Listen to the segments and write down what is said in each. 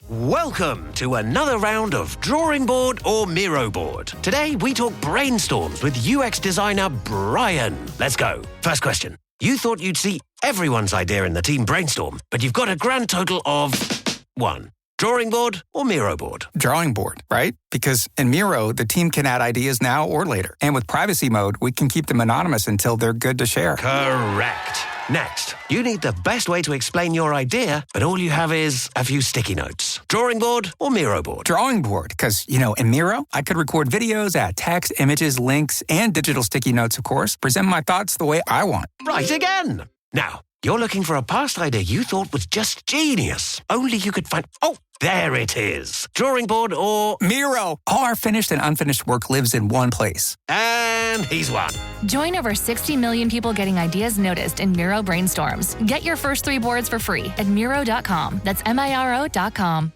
Welcome to another round of Drawing Board or Miro Board. Today we talk brainstorms with UX designer Brian. Let's go. First question. You thought you'd see everyone's idea in the team brainstorm, but you've got a grand total of 1. Drawing board or Miro board? Drawing board, right? Because in Miro, the team can add ideas now or later. And with privacy mode, we can keep them anonymous until they're good to share. Correct. Next, you need the best way to explain your idea, but all you have is a few sticky notes. Drawing board or Miro board? Drawing board, because, in Miro, I could record videos, add text, images, links, and digital sticky notes, of course, present my thoughts the way I want. Right again. Now, you're looking for a past idea you thought was just genius. Only you could find... Oh, there it is. Drawing board or... Miro. All our finished and unfinished work lives in one place. And he's won. Join over 60 million people getting ideas noticed in Miro brainstorms. Get your first 3 boards for free at Miro.com. That's Miro.com.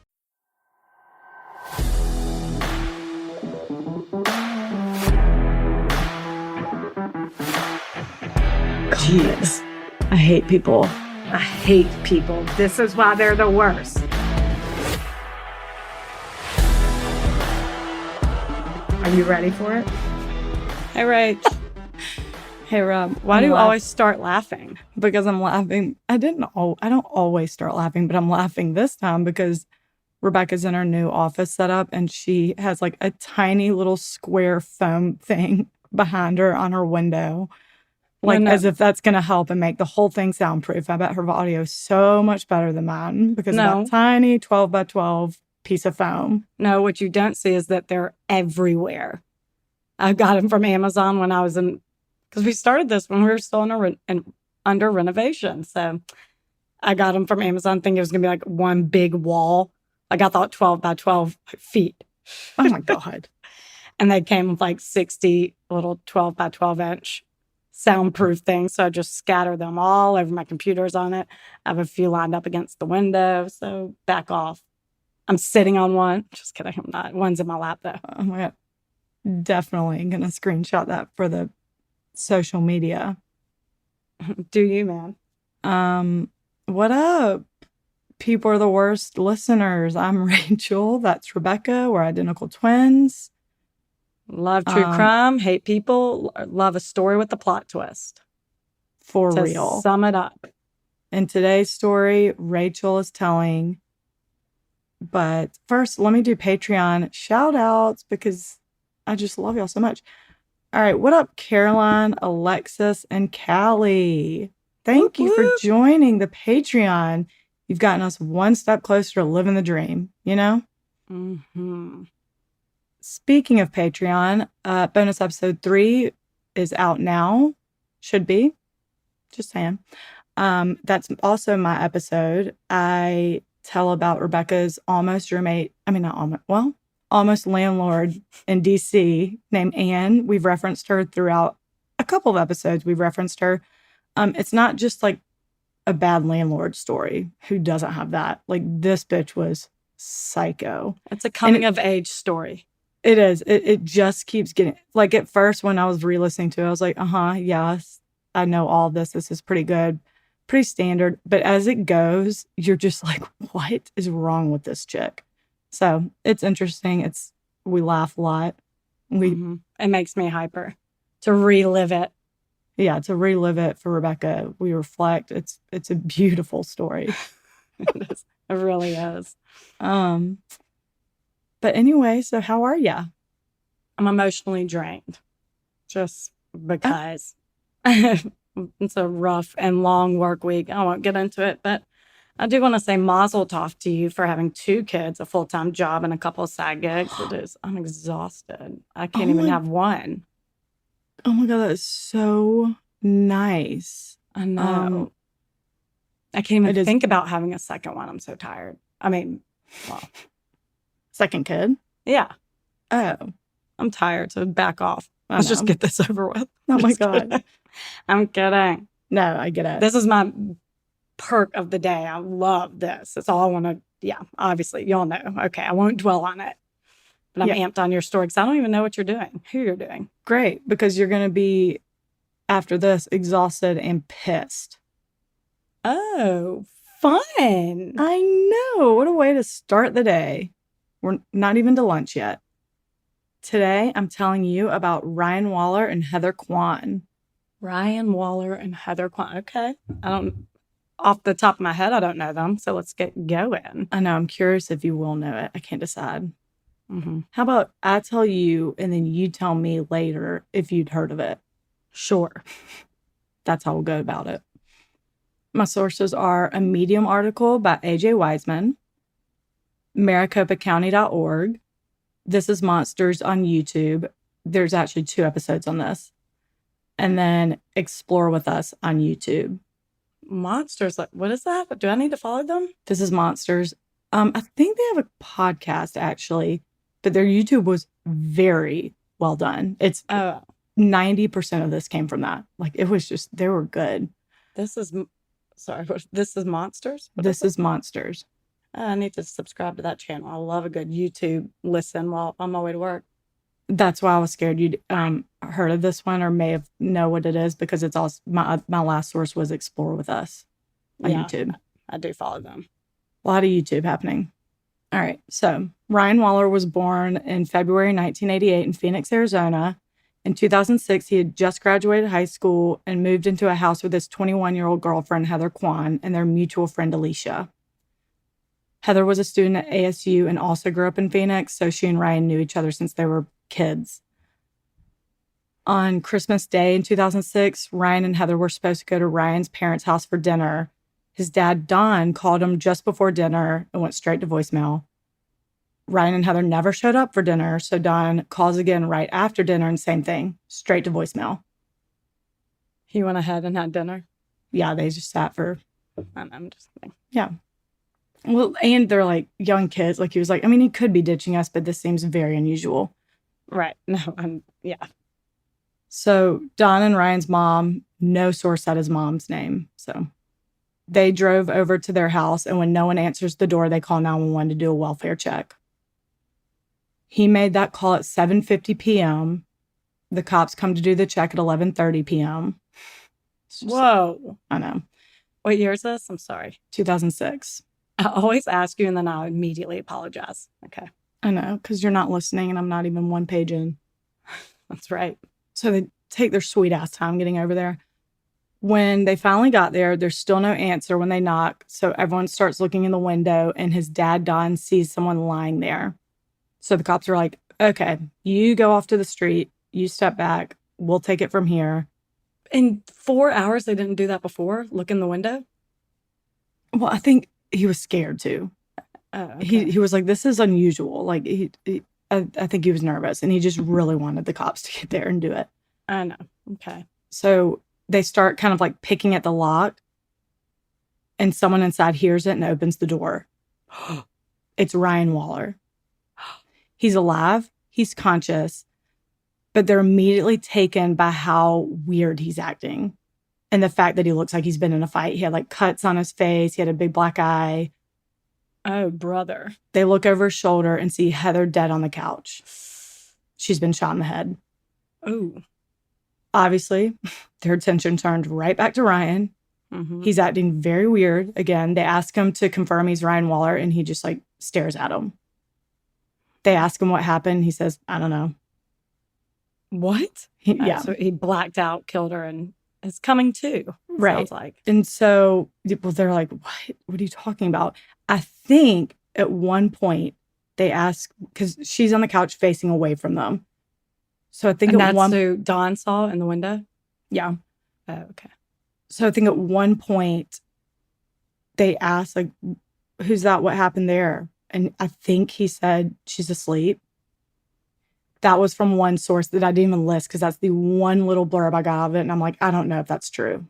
Jeez. I hate people. I hate people. This is why they're the worst. Are you ready for it? Hey, Rach. Hey, Rob. Why do you always start laughing? Because I'm laughing. I don't always start laughing, but I'm laughing this time because Rebecca's in her new office setup and she has like a tiny little square foam thing behind her on her window. As if that's going to help and make the whole thing soundproof. I bet her audio is so much better than mine because of that tiny 12 by 12 piece of foam. No, what you don't see is that they're everywhere. I got them from Amazon when I was in, because we started this when we were still under renovation. So I got them from Amazon thinking it was going to be like one big wall. I thought 12 by 12 feet. Oh my God. And they came with like 60 little 12 by 12 inch soundproof things. So I just scatter them all over my computers on it. I have a few lined up against the window. So back off. I'm sitting on one. Just kidding. I'm not. One's in my lap though. Oh my God. Definitely going to screenshot that for the social media. Do you, man? What up? People are the worst listeners. I'm Rachel. That's Rebecca. We're identical twins. Love true crime, hate people, love a story with a plot twist. For to real. Sum it up. In today's story, Rachel is telling. But first, let me do Patreon shout outs because I just love y'all so much. All right. What up, Caroline, Alexis, and Callie? Thank you for joining the Patreon. You've gotten us one step closer to living the dream, Mm-hmm. Speaking of Patreon, bonus episode 3 is out now. Should be. Just saying. That's also my episode. I tell about Rebecca's almost landlord in DC named Anne. We've referenced her throughout a couple of episodes. We've referenced her. It's not just like a bad landlord story. Who doesn't have that? Like this bitch was psycho. It's a coming of age story. It is. It just keeps getting... Like, at first, when I was re-listening to it, I was like, yes, I know all this. This is pretty good. Pretty standard. But as it goes, you're just like, what is wrong with this chick? So, it's interesting. We laugh a lot. It makes me hyper to relive it. Yeah, to relive it for Rebecca. We reflect. It's a beautiful story. It really is. But anyway, so how are ya? I'm emotionally drained. Just because. It's a rough and long work week. I won't get into it, but I do want to say mazel tov to you for having 2 kids, a full-time job, and a couple of side gigs. I'm exhausted. I can't even have one. Oh my God, that is so nice. I know. I can't even think about having a second one. I'm so tired. Second kid? Yeah. Oh. I'm tired, so back off. Let's just get this over with. Oh my God. Kidding. I'm kidding. No, I get it. This is my perk of the day. I love this. That's all I want to, obviously, y'all know. Okay, I won't dwell on it. But I'm amped on your story because I don't even know what you're doing, who you're doing. Great, because you're going to be, after this, exhausted and pissed. Oh, fun. I know. What a way to start the day. We're not even to lunch yet. Today, I'm telling you about Ryan Waller and Heather Quan. Ryan Waller and Heather Quan. Okay. Off the top of my head, I don't know them. So let's get going. I know. I'm curious if you will know it. I can't decide. Mm-hmm. How about I tell you and then you tell me later if you'd heard of it? Sure. That's how we'll go about it. My sources are a Medium article by A.J. Wiseman, maricopacounty.org. This is Monsters on YouTube. There's actually 2 episodes on this. And then Explore With Us on YouTube. Monsters, like, what is that? Do I need to follow them? This is Monsters. I think they have a podcast actually, but their YouTube was very well done. It's 90% of this came from that. Like it was just, they were good. This is Monsters? This is Monsters. I need to subscribe to that channel. I love a good YouTube listen while on my way to work. That's why I was scared you'd heard of this one or may have know what it is because it's also my last source was Explore With Us on YouTube. I do follow them. A lot of YouTube happening. All right. So Ryan Waller was born in February 1988 in Phoenix, Arizona. In 2006, he had just graduated high school and moved into a house with his 21-year-old girlfriend, Heather Quan, and their mutual friend, Alicia. Heather was a student at ASU and also grew up in Phoenix, so she and Ryan knew each other since they were kids. On Christmas Day in 2006, Ryan and Heather were supposed to go to Ryan's parents' house for dinner. His dad, Don, called him just before dinner and went straight to voicemail. Ryan and Heather never showed up for dinner, so Don calls again right after dinner and same thing, straight to voicemail. He went ahead and had dinner? Yeah, they just sat for... I'm just kidding. Yeah. Well, and they're like young kids. Like he was like, I mean, he could be ditching us, but this seems very unusual. Right. No, yeah. So Don and Ryan's mom, no source said his mom's name. So they drove over to their house, and when no one answers the door, they call 911 to do a welfare check. He made that call at 7:50 p.m. The cops come to do the check at 11:30 p.m. Whoa. I know. What year is this? I'm sorry. 2006. I always ask you and then I'll immediately apologize. Okay. I know, because you're not listening and I'm not even one page in. That's right. So they take their sweet ass time getting over there. When they finally got there, there's still no answer when they knock. So everyone starts looking in the window and his dad, Don, sees someone lying there. So the cops are like, okay, you go off to the street. You step back. We'll take it from here. In 4 hours, they didn't do that before? Look in the window? Well, I think he was scared too. Okay. He was like, this is unusual. Like I think he was nervous and he just really wanted the cops to get there and do it. I know. Okay. So they start kind of like picking at the lock and someone inside hears it and opens the door. It's Ryan Waller. He's alive. He's conscious, but they're immediately taken by how weird he's acting. And the fact that he looks like he's been in a fight. He had like cuts on his face. He had a big black eye. Oh, brother. They look over his shoulder and see Heather dead on the couch. She's been shot in the head. Oh. Obviously, their attention turned right back to Ryan. Mm-hmm. He's acting very weird. Again, they ask him to confirm he's Ryan Waller and he just like stares at him. They ask him what happened. He says, I don't know. What? Yeah. So he blacked out, killed her, and is coming too. Right. Sounds like. And so, well, they're like, what? What are you talking about? I think at one point they ask, because she's on the couch facing away from them. So I think and at that's one... who Dawn saw in the window? Yeah. Oh, okay. So I think at one point they asked, like, who's that? What happened there? And I think he said, she's asleep. That was from one source that I didn't even list because that's the one little blurb I got out of it. And I'm like, I don't know if that's true.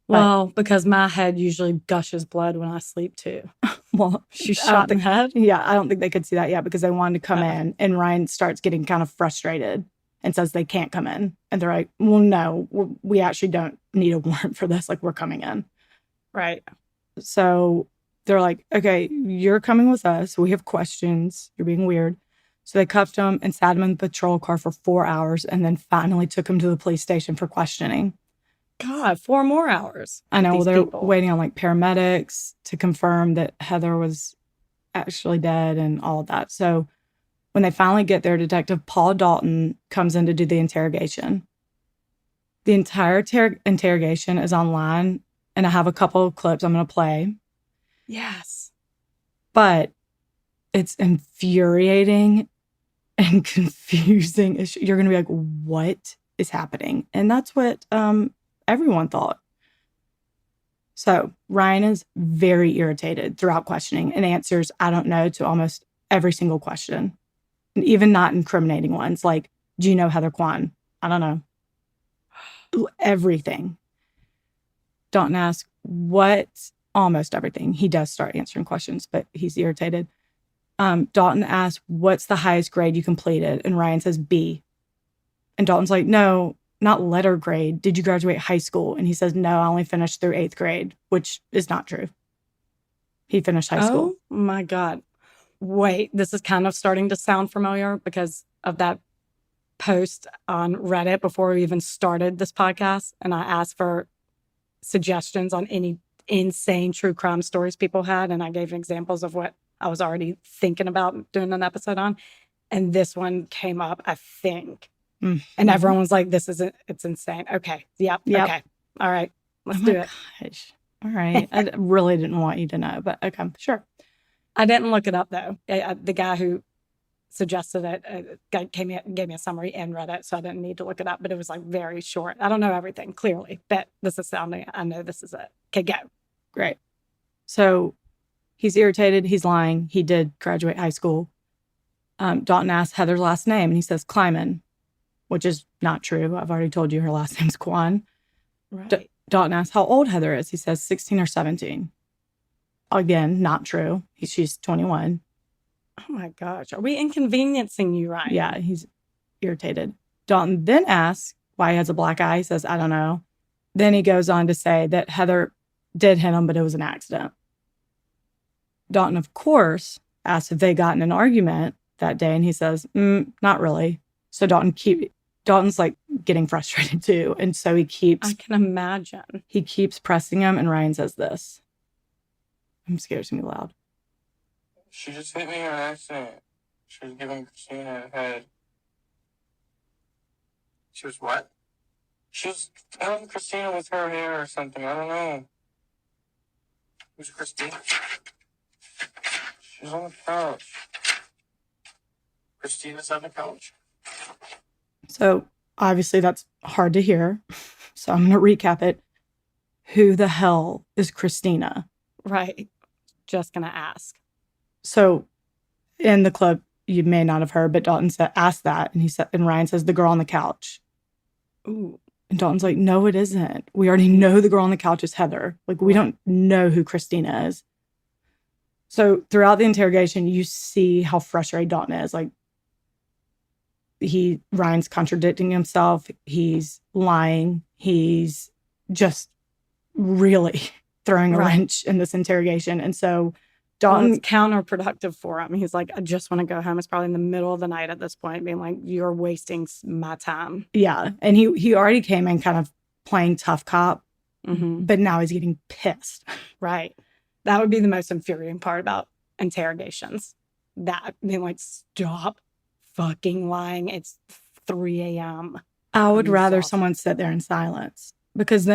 Well, because my head usually gushes blood when I sleep too. Well, She's shot in the head? Yeah, I don't think they could see that yet because they wanted to come in. And Ryan starts getting kind of frustrated and says they can't come in. And they're like, well, no, we actually don't need a warrant for this. Like, we're coming in. Right. So they're like, okay, you're coming with us. We have questions. You're being weird. So they cuffed him and sat him in the patrol car for 4 hours and then finally took him to the police station for questioning. God, 4 more hours. I know. with Well, these they're people. waiting on like paramedics to confirm that Heather was actually dead and all of that. So when they finally get there, Detective Paul Dalton comes in to do the interrogation. The entire interrogation is online, and I have a couple of clips I'm going to play, Yes. but it's infuriating and confusing. You're going to be like, what is happening? And that's what everyone thought. So Ryan is very irritated throughout questioning and answers, I don't know, to almost every single question, and even not incriminating ones like, do you know Heather Quan? I don't know. Everything. Dalton asks almost everything. He does start answering questions, but he's irritated. Dalton asks, what's the highest grade you completed? And Ryan says B. And Dalton's like, no, not letter grade. Did you graduate high school? And he says, no, I only finished through 8th grade, which is not true. He finished high school. Oh my God. Wait, this is kind of starting to sound familiar because of that post on Reddit before we even started this podcast. And I asked for suggestions on any insane true crime stories people had. And I gave examples of what I was already thinking about doing an episode on. And this one came up, I think. Mm-hmm. And everyone was like, it's insane. Okay. Yep. Okay. All right. Let's do it. Gosh. All right. I really didn't want you to know, but okay, sure. I didn't look it up though. The guy who suggested it gave me a summary and read it, so I didn't need to look it up. But it was like very short. I don't know everything clearly, but this is sounding. I know this is it. Okay, go. Great. So he's irritated. He's lying. He did graduate high school. Dalton asks Heather's last name, and he says Kleiman, which is not true. I've already told you her last name's Quan. Right. Dalton asks how old Heather is. He says 16 or 17. Again, not true. She's 21. Oh my gosh. Are we inconveniencing you, Ryan? Yeah, he's irritated. Dalton then asks why he has a black eye. He says, I don't know. Then he goes on to say that Heather did hit him, but it was an accident. Dalton, of course, asks if they got in an argument that day, and he says, not really. So Dalton's like getting frustrated too. And so I can imagine. He keeps pressing him, and Ryan says this. I'm scared it's going to be loud. She just hit me on accident. She was giving Christina a head. She was what? She was telling Christina with her hair or something. I don't know. Who's Christina? She's on the couch. Christina's on the couch. So obviously that's hard to hear. So I'm going to recap it. Who the hell is Christina? Right. Just going to ask. So in the clip, you may not have heard, but Dalton asked that. And Ryan says, the girl on the couch. Ooh. And Dalton's like, no, it isn't. We already know the girl on the couch is Heather. Like, we don't know who Christina is. So throughout the interrogation, you see how frustrated Dalton is. Like, Ryan's contradicting himself. He's lying. He's just really throwing a wrench in this interrogation. And so Dalton... it's counterproductive for him. He's like, I just want to go home. It's probably in the middle of the night at this point, being like, you're wasting my time. Yeah. And he already came in kind of playing tough cop, but now he's getting pissed. Right. That would be the most infuriating part about interrogations. That being like, stop fucking lying. It's 3 a.m. I would rather someone sit there in silence because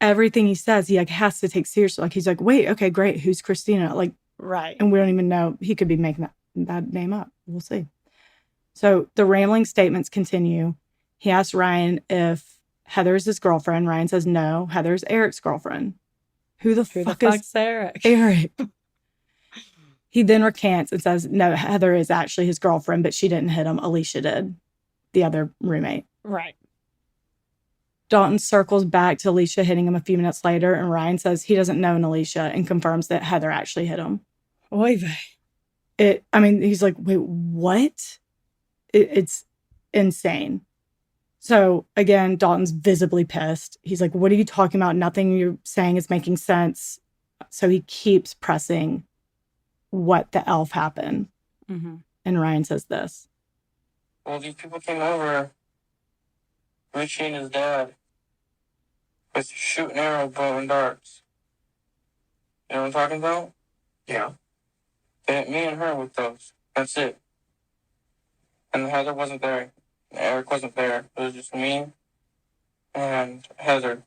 everything he says, he like has to take seriously. Like, he's like, wait, okay, great. Who's Christina? Like, right. And we don't even know. He could be making that name up. We'll see. So the rambling statements continue. He asks Ryan if Heather is his girlfriend. Ryan says no. Heather's Eric's girlfriend. Who the fuck's is Eric? Eric. He then recants and says, no, Heather is actually his girlfriend, but she didn't hit him. Alicia did, the other roommate. Right. Dalton circles back to Alicia hitting him a few minutes later, and Ryan says he doesn't know Alicia and confirms that Heather actually hit him. Oy vey. He's like, wait, what? It's insane. So again, Dalton's visibly pissed. He's like, what are you talking about? Nothing you're saying is making sense. So he keeps pressing what the elf happened. Mm-hmm. And Ryan says this. Well, these people came over. Richie and his dad. with shooting arrow, bow, and darts. You know what I'm talking about? Yeah. Me and her with those. That's it. And Heather wasn't there. Eric wasn't there. It was just me and Heather.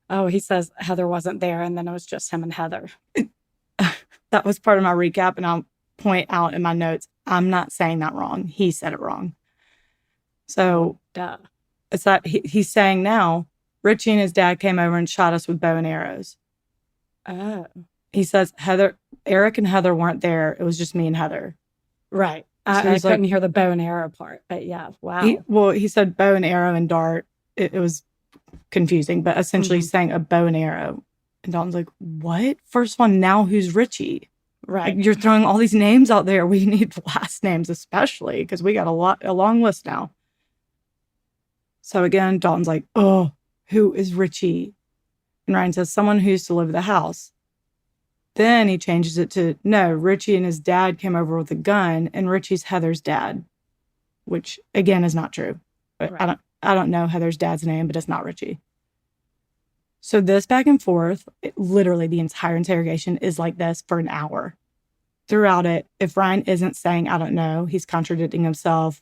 Oh, he says Heather wasn't there, and then it was just him and Heather. That was part of my recap, and I'll point out in my notes, I'm not saying that wrong. He said it wrong. So Duh. it's that he's saying now, Richie and his dad came over and shot us with bow and arrows. Oh, He says Eric and Heather weren't there. It was just me and Heather. right. So I he's couldn't like- hear the bow and arrow part, but yeah, wow. He said bow and arrow and dart. It was confusing, but essentially he's saying a bow and arrow. And Dalton's like, what? First one, now who's Richie? Right. Like, you're throwing all these names out there. We need last names, especially because we got a long list now. So again, Dalton's like, oh, who is Richie? And Ryan says, someone who used to live at the house. Then he changes it to, no, Richie and his dad came over with a gun, and Richie's Heather's dad, which again is not true. But Right. I don't know Heather's dad's name, but it's not Richie. So this back and forth, literally the entire interrogation is like this for an hour. Throughout it, if Ryan isn't saying, I don't know, he's contradicting himself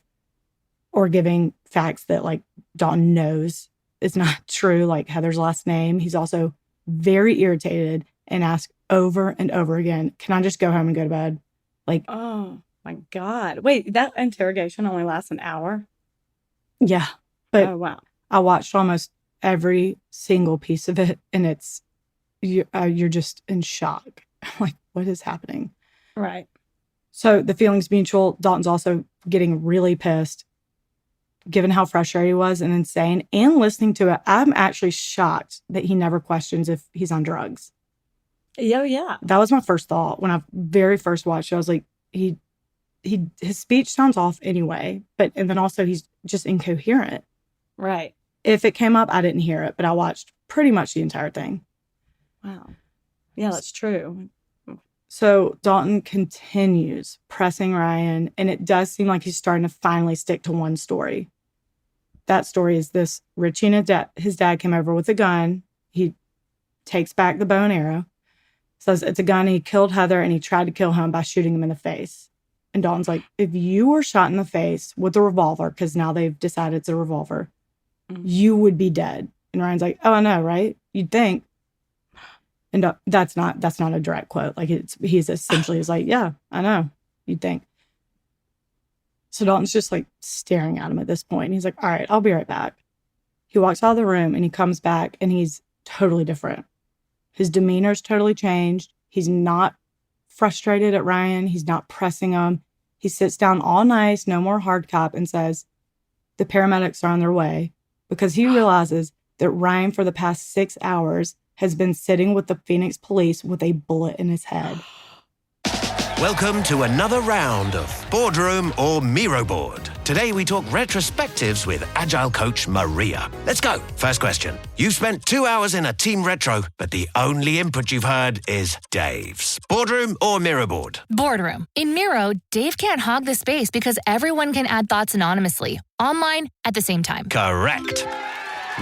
or giving facts that like Dalton knows is not true, like Heather's last name. He's also very irritated and asks over and over again, can I just go home and go to bed? Like, Oh my God. Wait, that interrogation only lasts an hour? yeah. But Oh, wow. I watched almost every single piece of it, and you're just in shock. Like, what is happening? Right. So the feeling's mutual. Dalton's also getting really pissed, given how frustrated he was and insane. And listening to it, I'm actually shocked that he never questions if he's on drugs. Yeah. That was my first thought when I very first watched it. I was like, his speech sounds off anyway, and then also he's just incoherent. Right. If it came up, I didn't hear it, but I watched pretty much the entire thing. Wow. Yeah, that's true. So Dalton continues pressing Ryan, and it does seem like he's starting to finally stick to one story. That story is this: Richie and his dad came over with a gun. He takes back the bow and arrow, says it's a gun. He killed Heather, and he tried to kill him by shooting him in the face. And Dalton's like, if you were shot in the face with a revolver, because now they've decided it's a revolver, you would be dead. And Ryan's like, oh, I know, right? You'd think. And that's not a direct quote. Like, he's essentially is like, yeah, I know. You'd think. So Dalton's just like staring at him at this point. And he's like, all right, I'll be right back. He walks out of the room and he comes back and he's totally different. His demeanor's totally changed. He's not frustrated at Ryan. He's not pressing him. He sits down all nice, no more hard cop, and says, the paramedics are on their way, because he realizes that Ryan, for the past 6 hours, has been sitting with the Phoenix police with a bullet in his head. Welcome to another round of Boardroom or Miro Board. Today we talk retrospectives with Agile coach Maria. Let's go. First question. You've spent 2 hours in a team retro, but the only input you've heard is Dave's. Boardroom or Miro Board? Boardroom. In Miro, Dave can't hog the space because everyone can add thoughts anonymously, online, at the same time. Correct.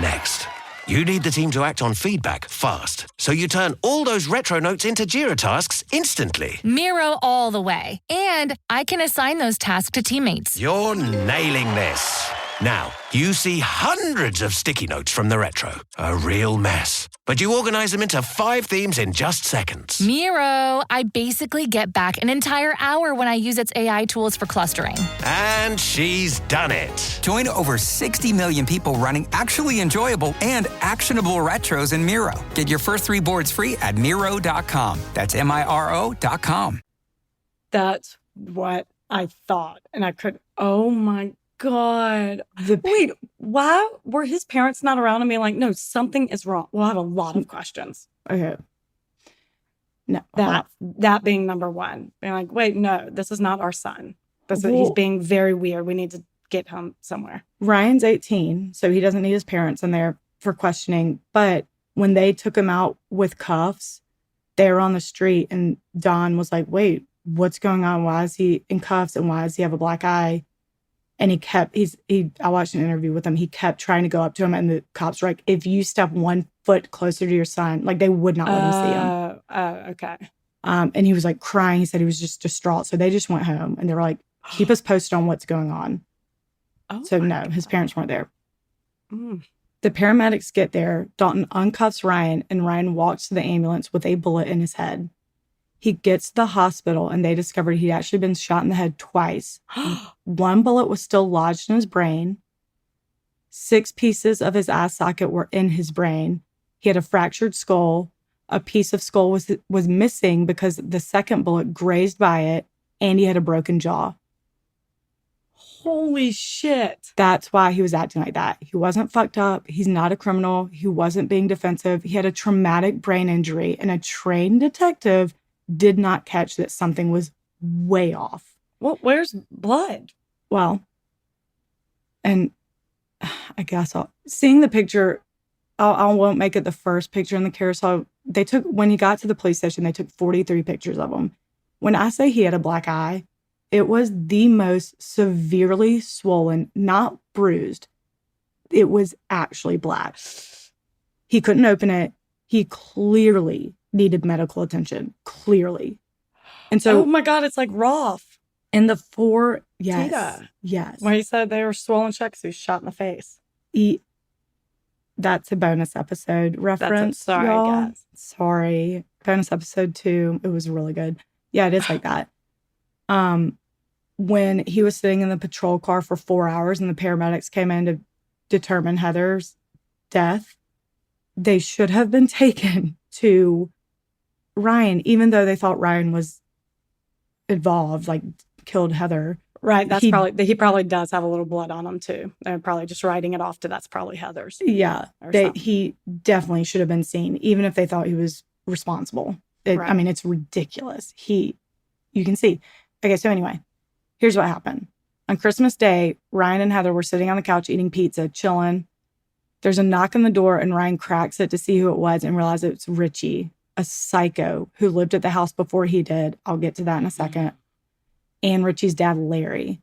Next. You need the team to act on feedback fast, so you turn all those retro notes into Jira tasks instantly. Miro all the way. And I can assign those tasks to teammates. You're nailing this. Now, you see hundreds of sticky notes from the retro. A real mess. But you organize them into 5 themes in just seconds. Miro, I basically get back an entire hour when I use its AI tools for clustering. And she's done it. Join over 60 million people running actually enjoyable and actionable retros in Miro. Get your first 3 boards free at Miro.com. That's Miro.com. That's what I thought. And I could, oh my God. Wait, why were his parents not around and being like, no, something is wrong? We'll have a lot of questions. Okay. No, That being number one. Being like, wait, no, this is not our son. He's Well- being very weird. We need to get him somewhere. Ryan's 18, so he doesn't need his parents in there for questioning. But when they took him out with cuffs, they were on the street, and Don was like, wait, what's going on? Why is he in cuffs, and why does he have a black eye? And I watched an interview with him. He kept trying to go up to him, and the cops were like, if you step 1 foot closer to your son, like they would not let him see him. Okay. And he was like crying. He said he was just distraught. So they just went home and they were like, keep us posted on what's going on. Oh, So no, his parents weren't there. Mm. The paramedics get there. Dalton uncuffs Ryan, and Ryan walks to the ambulance with a bullet in his head. He gets to the hospital, and they discovered he'd actually been shot in the head twice. 1 bullet was still lodged in his brain. 6 pieces of his eye socket were in his brain. He had a fractured skull. A piece of skull was missing because the second bullet grazed by it, and he had a broken jaw. Holy shit. That's why he was acting like that. He wasn't fucked up. He's not a criminal. He wasn't being defensive. He had a traumatic brain injury, and a trained detective did not catch that something was way off. Well, where's blood? Well, and I guess seeing the picture, I won't make it the first picture in the carousel. When he got to the police station, they took 43 pictures of him. When I say he had a black eye, it was the most severely swollen, not bruised. It was actually black. He couldn't open it. He clearly needed medical attention. Clearly. And so, oh my God, it's like Rolf. in the 4, yes. Tita. Yes. When he said they were swollen shut because he was shot in the face. That's a bonus episode reference. Sorry, y'all. guys. Sorry. Bonus episode 2. It was really good. Yeah, it is like that. When he was sitting in the patrol car for 4 hours and the paramedics came in to determine Heather's death, they should have been taken to Ryan, even though they thought Ryan was involved, like killed Heather. Right. He probably does have a little blood on him too. They're probably just writing it off to that's probably Heather's. Yeah. He definitely should have been seen, even if they thought he was responsible. Right. I mean, it's ridiculous. You can see. Okay, so anyway, here's what happened. On Christmas Day, Ryan and Heather were sitting on the couch eating pizza, chilling. There's a knock on the door, and Ryan cracks it to see who it was and realizes it's Richie, a psycho who lived at the house before he did. I'll get to that in a second. And Richie's dad, Larry.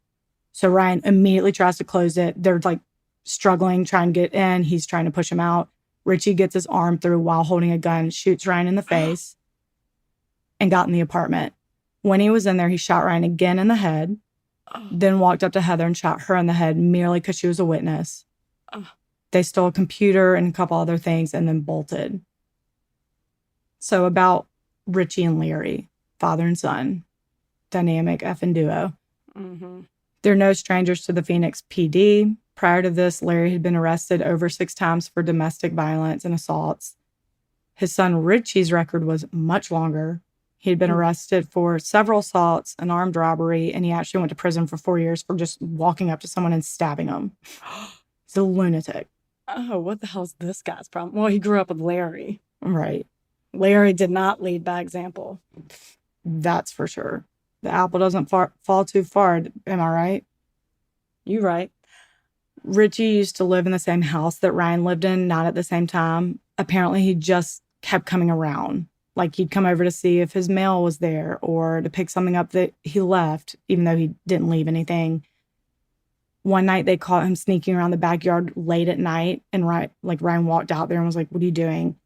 So Ryan immediately tries to close it. They're like struggling, trying to get in. He's trying to push him out. Richie gets his arm through while holding a gun, shoots Ryan in the face, and got in the apartment. When he was in there, he shot Ryan again in the head, then walked up to Heather and shot her in the head merely because she was a witness. They stole a computer and a couple other things and then bolted. So about Richie and Larry, father and son, dynamic effing duo. Mm-hmm. They're no strangers to the Phoenix PD. Prior to this, Larry had been arrested over 6 times for domestic violence and assaults. His son Richie's record was much longer. He had been arrested for several assaults, an armed robbery, and he actually went to prison for 4 years for just walking up to someone and stabbing them. He's a lunatic. Oh, what the hell's this guy's problem? Well, he grew up with Larry. Right. Larry did not lead by example. That's for sure. The apple doesn't fall too far. Am I right? You right. Richie used to live in the same house that Ryan lived in, not at the same time. Apparently, he just kept coming around. Like, he'd come over to see if his mail was there or to pick something up that he left, even though he didn't leave anything. One night, they caught him sneaking around the backyard late at night, and Ryan walked out there and was like, "What are you doing?"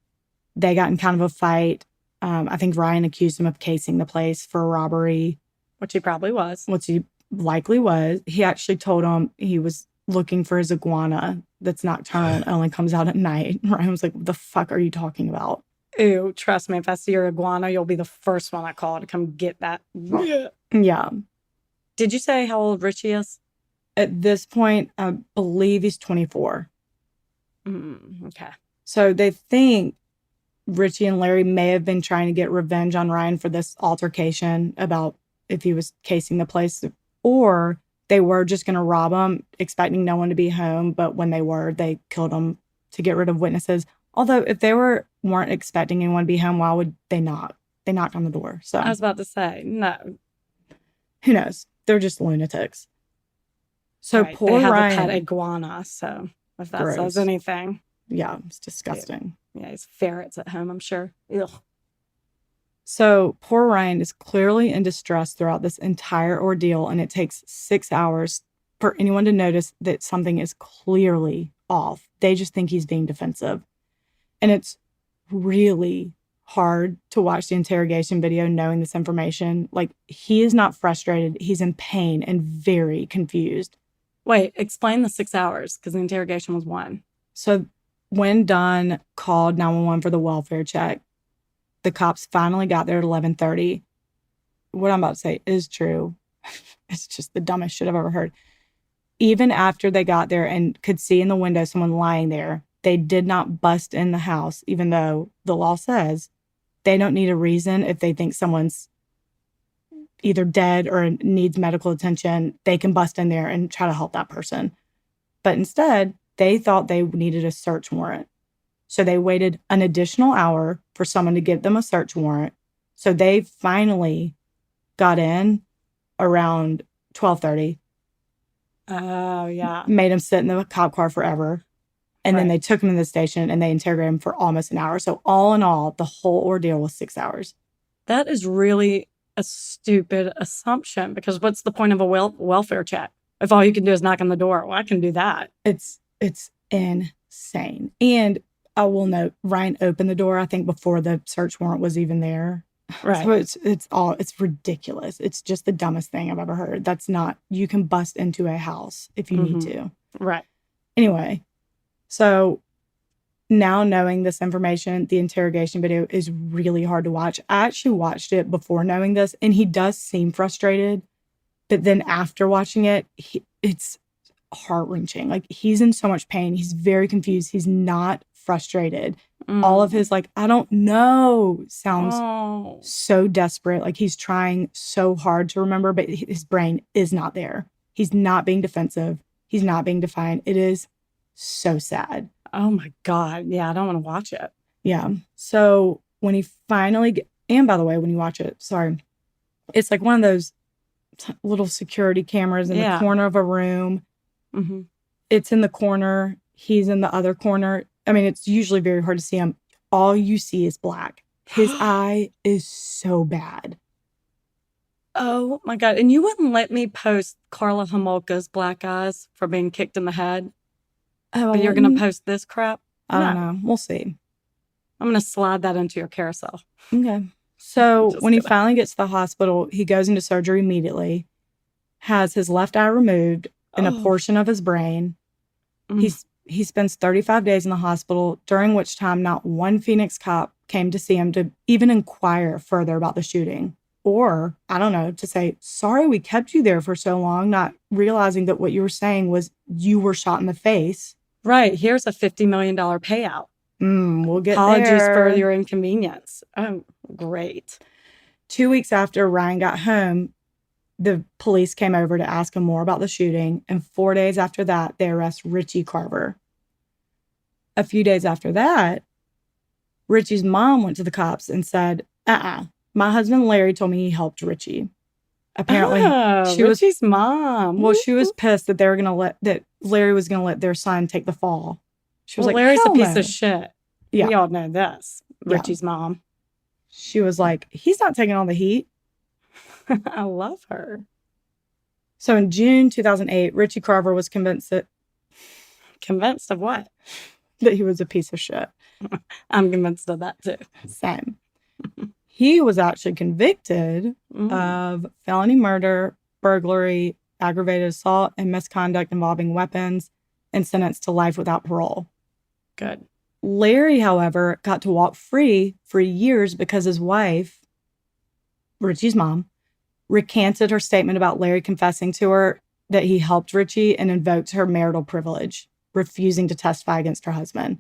They got in kind of a fight. I think Ryan accused him of casing the place for a robbery. Which he probably was. Which he likely was. He actually told him he was looking for his iguana that's nocturnal and only comes out at night. Ryan was like, "What the fuck are you talking about?" Ew, trust me, if I see your iguana, you'll be the first one I call to come get that. Yeah. Did you say how old Richie is? At this point, I believe he's 24. Okay. So they think Richie and Larry may have been trying to get revenge on Ryan for this altercation about if he was casing the place, or they were just going to rob him, expecting no one to be home. But when they were, they killed him to get rid of witnesses. Although if they weren't expecting anyone to be home, why would they knock? They knocked on the door. So I was about to say, no. Who knows? They're just lunatics. So right. poor they have Ryan. a pet iguana, so if that Gross. says anything. Yeah, it's disgusting. Yeah, he's ferrets at home, I'm sure. Ugh. So poor Ryan is clearly in distress throughout this entire ordeal, and it takes 6 hours for anyone to notice that something is clearly off. They just think he's being defensive. And it's really hard to watch the interrogation video knowing this information. Like, he is not frustrated. He's in pain and very confused. Wait, explain the 6 hours, because the interrogation was 1. So when Don called 911 for the welfare check, the cops finally got there at 11:30. What I'm about to say is true. It's just the dumbest shit I've ever heard. Even after they got there and could see in the window someone lying there, they did not bust in the house, even though the law says they don't need a reason. If they think someone's either dead or needs medical attention, they can bust in there and try to help that person. But instead, they thought they needed a search warrant. So they waited an additional hour for someone to give them a search warrant. So they finally got in around 12:30. Oh, yeah. Made him sit in the cop car forever. And then Right. they took him to the station and they interrogated him for almost an hour. So all in all, the whole ordeal was 6 hours. That is really a stupid assumption, because what's the point of a welfare check if all you can do is knock on the door? Well, I can do that. It's insane. And I will note, Ryan opened the door, I think, before the search warrant was even there. Right. So it's ridiculous. It's just the dumbest thing I've ever heard. That's not, you can bust into a house if you need to. Right. Anyway, so now knowing this information, the interrogation video is really hard to watch. I actually watched it before knowing this, and he does seem frustrated. But then after watching it, it's heart-wrenching. Like, he's in so much pain. He's very confused. He's not frustrated. All of his, like, I don't know, sounds so desperate. Like, he's trying so hard to remember, but his brain is not there. He's not being defensive. He's not being defiant. It is so sad. Oh, my God. Yeah, I don't want to watch it. Yeah. So when he finally, and by the way, when you watch it, sorry, it's like one of those little security cameras in the corner of a room. Mm-hmm. It's in the corner. He's in the other corner. I mean, it's usually very hard to see him. All you see is black. His eye is so bad. Oh, my God. And you wouldn't let me post Carla Homolka's black eyes for being kicked in the head? Oh, But you're going to post this crap? I don't know. We'll see. I'm going to slide that into your carousel. Okay. So Just when he kidding. finally gets to the hospital, he goes into surgery immediately, has his left eye removed and a portion of his brain. He spends 35 days in the hospital, during which time not one Phoenix cop came to see him to even inquire further about the shooting. Or, I don't know, to say, sorry we kept you there for so long, not realizing that what you were saying was you were shot in the face. Right. Here's a $50 million payout. We'll get Apologies there. for your inconvenience. Oh, great. 2 weeks after Ryan got home, the police came over to ask him more about the shooting. And 4 days after that, they arrest Richie Carver. A few days after that, Richie's mom went to the cops and said, my husband Larry told me he helped Richie. Apparently, Richie's mom. Well, she was pissed that that Larry was going to let their son take the fall. She was like, Larry's a "Hell piece no." of shit. Yeah. We all know this. Yeah. Richie's mom. She was like, he's not taking all the heat. I love her. So in June 2008, Richie Carver was convinced that Convinced of what? he was a piece of shit. I'm convinced of that too. Same. He was actually convicted of felony murder, burglary, aggravated assault, and misconduct involving weapons, and sentenced to life without parole. Good. Larry, however, got to walk free for years because his wife, Richie's mom, recanted her statement about Larry confessing to her that he helped Richie and invoked her marital privilege, refusing to testify against her husband.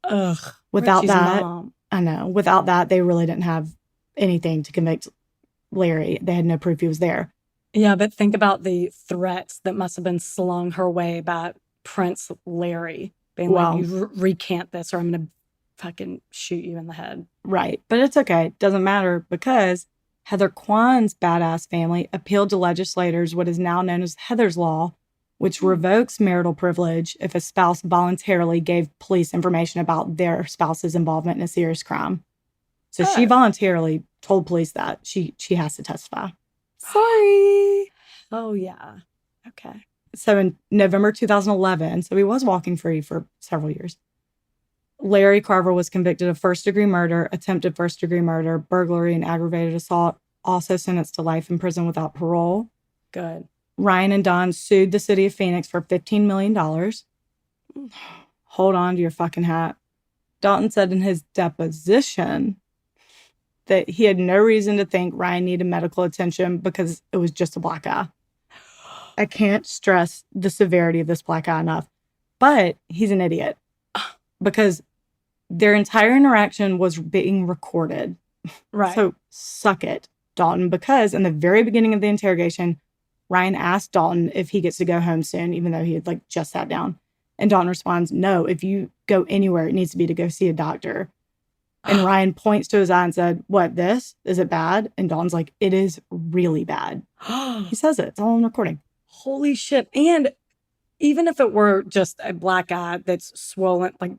Ugh. Without Richie's that, mom. I know. Without that, they really didn't have anything to convict Larry. They had no proof he was there. Yeah, but think about the threats that must have been slung her way by Prince Larry. Being Wow. like, you recant this or I'm going to fucking shoot you in the head. Right. But it's okay. Doesn't matter because Heather Quan's badass family appealed to legislators what is now known as Heather's Law, which revokes marital privilege if a spouse voluntarily gave police information about their spouse's involvement in a serious crime. So she voluntarily told police that she has to testify. Sorry. Oh, yeah. Okay. So in November 2011, so he was walking free for several years, Larry Carver was convicted of first-degree murder, attempted first-degree murder, burglary, and aggravated assault, also sentenced to life in prison without parole. Good. Ryan and Don sued the city of Phoenix for $15 million. Hold on to your fucking hat. Dalton said in his deposition that he had no reason to think Ryan needed medical attention because it was just a black eye. I can't stress the severity of this black eye enough. But he's an idiot because their entire interaction was being recorded. Right. So suck it, Dalton, because in the very beginning of the interrogation, Ryan asked Dalton if he gets to go home soon, even though he had like just sat down. And Dalton responds, no, if you go anywhere, it needs to be to go see a doctor. And Ryan points to his eye and said, what, this? Is it bad? And Dalton's like, it is really bad. He says it. It's all on recording. Holy shit. And even if it were just a black eye that's swollen, like,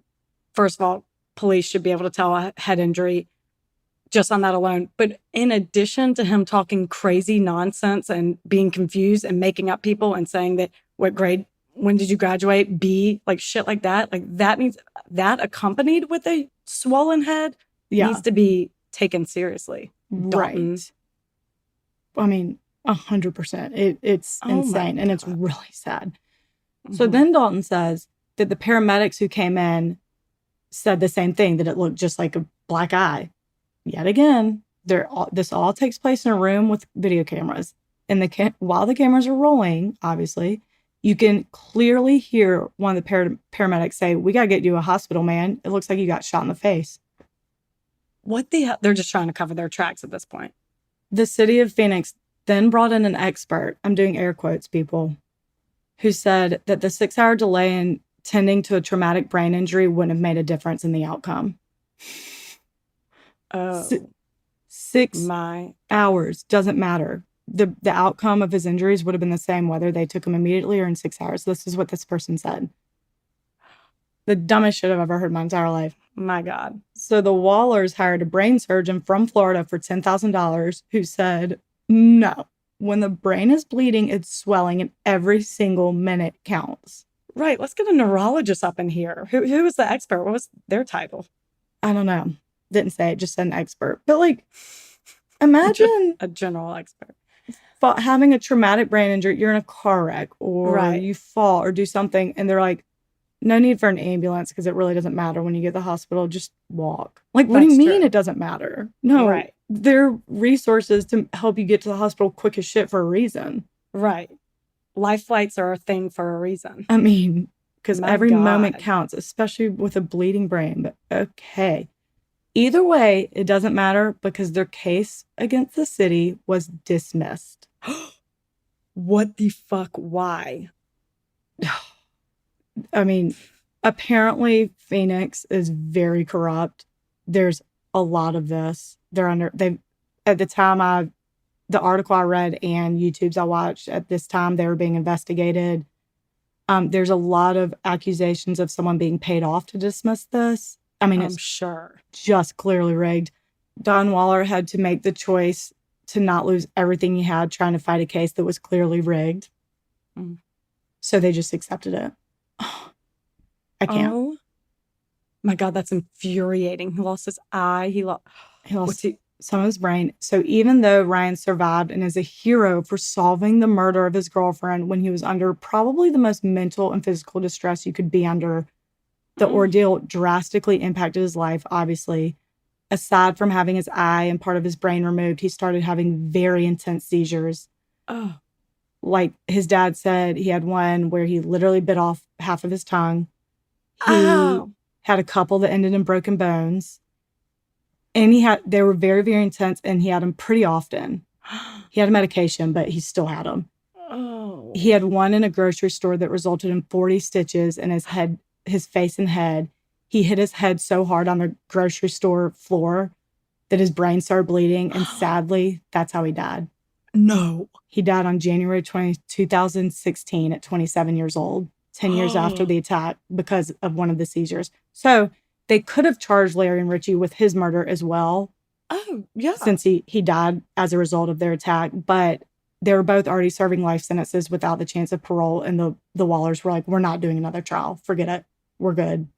first of all, police should be able to tell a head injury just on that alone. But in addition to him talking crazy nonsense and being confused and making up people and saying that, what grade, when did you graduate? B, like shit like that. Like that means that accompanied with a swollen head needs to be taken seriously. Dalton. Right. I mean, 100%. It's insane. And it's really sad. Mm-hmm. So then Dalton says that the paramedics who came in said the same thing, that it looked just like a black eye. Yet again, this all takes place in a room with video cameras. And while the cameras are rolling, obviously, you can clearly hear one of the paramedics say, we got to get you to a hospital, man. It looks like you got shot in the face. What the hell? They're just trying to cover their tracks at this point. The city of Phoenix then brought in an expert, I'm doing air quotes, people, who said that the 6-hour delay in tending to a traumatic brain injury wouldn't have made a difference in the outcome. Oh. 6 hours doesn't matter. The outcome of his injuries would have been the same whether they took him immediately or in 6 hours. This is what this person said. The dumbest shit I've ever heard in my entire life. My God. So the Wallers hired a brain surgeon from Florida for $10,000 who said, no, when the brain is bleeding, it's swelling and every single minute counts. Right. Let's get a neurologist up in here. Who was the expert? What was their title? I don't know. Didn't say it, just said an expert. But like, imagine a general expert. Having a traumatic brain injury, you're in a car wreck or you fall or do something and they're like, no need for an ambulance because it really doesn't matter when you get to the hospital. Just walk. Like, what do you mean it doesn't matter? No, right. There are resources to help you get to the hospital quick as shit for a reason. Right. Life flights are a thing for a reason. I mean, because every moment counts, especially with a bleeding brain. But okay. Either way, it doesn't matter because their case against the city was dismissed. What the fuck? Why? I mean, apparently Phoenix is very corrupt. There's a lot of this. At the time the article I read and YouTubes I watched at this time, they were being investigated. There's a lot of accusations of someone being paid off to dismiss this. I mean, it's sure just clearly rigged. Don Waller had to make the choice to not lose everything he had trying to fight a case that was clearly rigged. Mm. So they just accepted it. I can't. Oh my God, that's infuriating. He lost his eye. He lost some of his brain. So even though Ryan survived and is a hero for solving the murder of his girlfriend when he was under probably the most mental and physical distress you could be under, the ordeal drastically impacted his life, obviously. Aside from having his eye and part of his brain removed, he started having very intense seizures. Oh. Like his dad said, he had one where he literally bit off half of his tongue. He had a couple that ended in broken bones. And they were very, very intense, and he had them pretty often. He had a medication, but he still had them. Oh. He had one in a grocery store that resulted in 40 stitches in his face and head. He hit his head so hard on the grocery store floor that his brain started bleeding. And sadly, that's how he died. No. He died on January 20, 2016 at 27 years old, 10 years after the attack because of one of the seizures. So they could have charged Larry and Richie with his murder as well. Oh, yeah. Since he died as a result of their attack. But they were both already serving life sentences without the chance of parole. And the Wallers were like, we're not doing another trial. Forget it. We're good.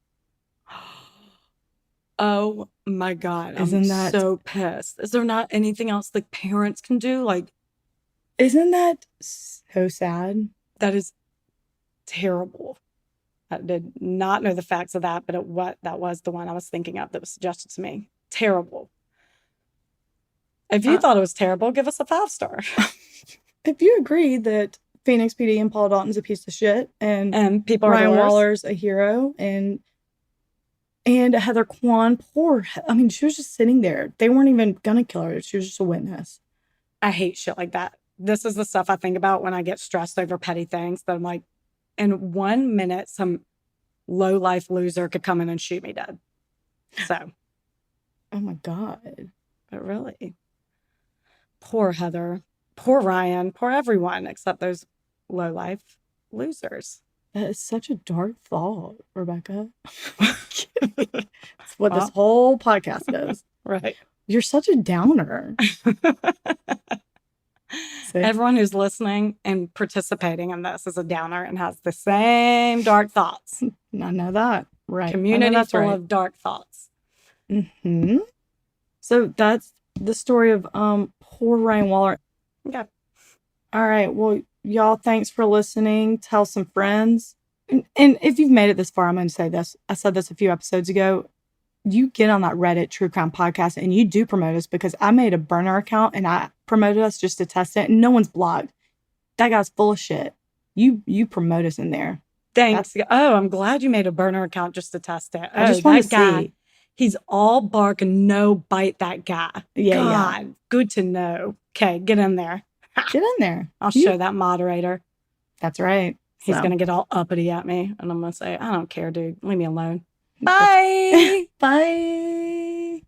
Oh my God. Isn't I'm that- so pissed. Is there not anything else the parents can do? Like, Isn't that so sad? that is terrible. I did not know the facts of that, but that was the one I was thinking of that was suggested to me. Terrible. If you thought it was terrible, give us a 5-star. If you agree that Phoenix PD and Paul Dalton's a piece of shit And people Ryan are the worst. Waller's a hero and Heather Quan, she was just sitting there. They weren't even gonna kill her. She was just a witness. I hate shit like that. This is the stuff I think about when I get stressed over petty things that I'm like, in 1 minute, some low life loser could come in and shoot me dead. So, Oh my God. but really, poor Heather, poor Ryan, poor everyone except those low life losers. That is such a dark thought, Rebecca. It's what this whole podcast is. Right. You're such a downer. See? Everyone who's listening and participating in this is a downer and has the same dark thoughts. I know that. Right. I know Community that's full right. of dark thoughts. Mm-hmm. So that's the story of poor Ryan Waller. Okay. All right. Well, y'all, thanks for listening. Tell some friends. And if you've made it this far, I'm going to say this. I said this a few episodes ago. You get on that Reddit True Crime podcast and you do promote us, because I made a burner account and I promoted us just to test it, and no one's blogged. That guy's full of shit. You promote us in there. Thanks. I'm glad you made a burner account just to test it. I just want to that guy, see. he's all bark and no bite, that guy. Yeah, God, good to know. Okay, get in there. Get in there. I'll show that moderator. That's right. He's So. going to get all uppity at me, and I'm going to say, I don't care, dude. Leave me alone. Bye. Bye.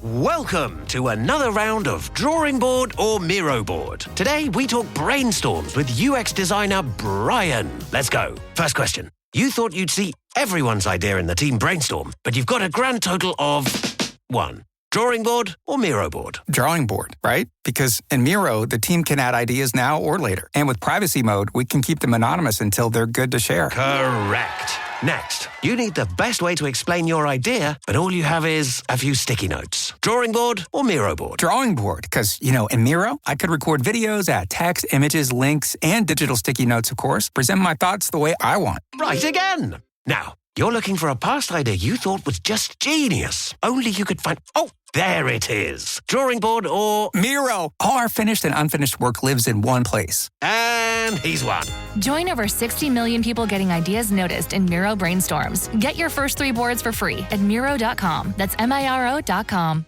Welcome to another round of Drawing Board or Miro Board. Today we talk brainstorms with UX designer Brian. Let's go. First question. You thought you'd see everyone's idea in the team brainstorm, but you've got a grand total of 1. Drawing board or Miro board? Drawing board, right? Because in Miro, the team can add ideas now or later. And with privacy mode, we can keep them anonymous until they're good to share. Correct. Next, you need the best way to explain your idea, but all you have is a few sticky notes. Drawing board or Miro board? Drawing board, because, in Miro, I could record videos, add text, images, links, and digital sticky notes, of course, present my thoughts the way I want. Right again. Now, you're looking for a past idea you thought was just genius. Only you could find... Oh, there it is. Drawing board or... Miro! All our finished and unfinished work lives in one place. And he's won. Join over 60 million people getting ideas noticed in Miro brainstorms. Get your first 3 boards for free at Miro.com. That's Miro.com.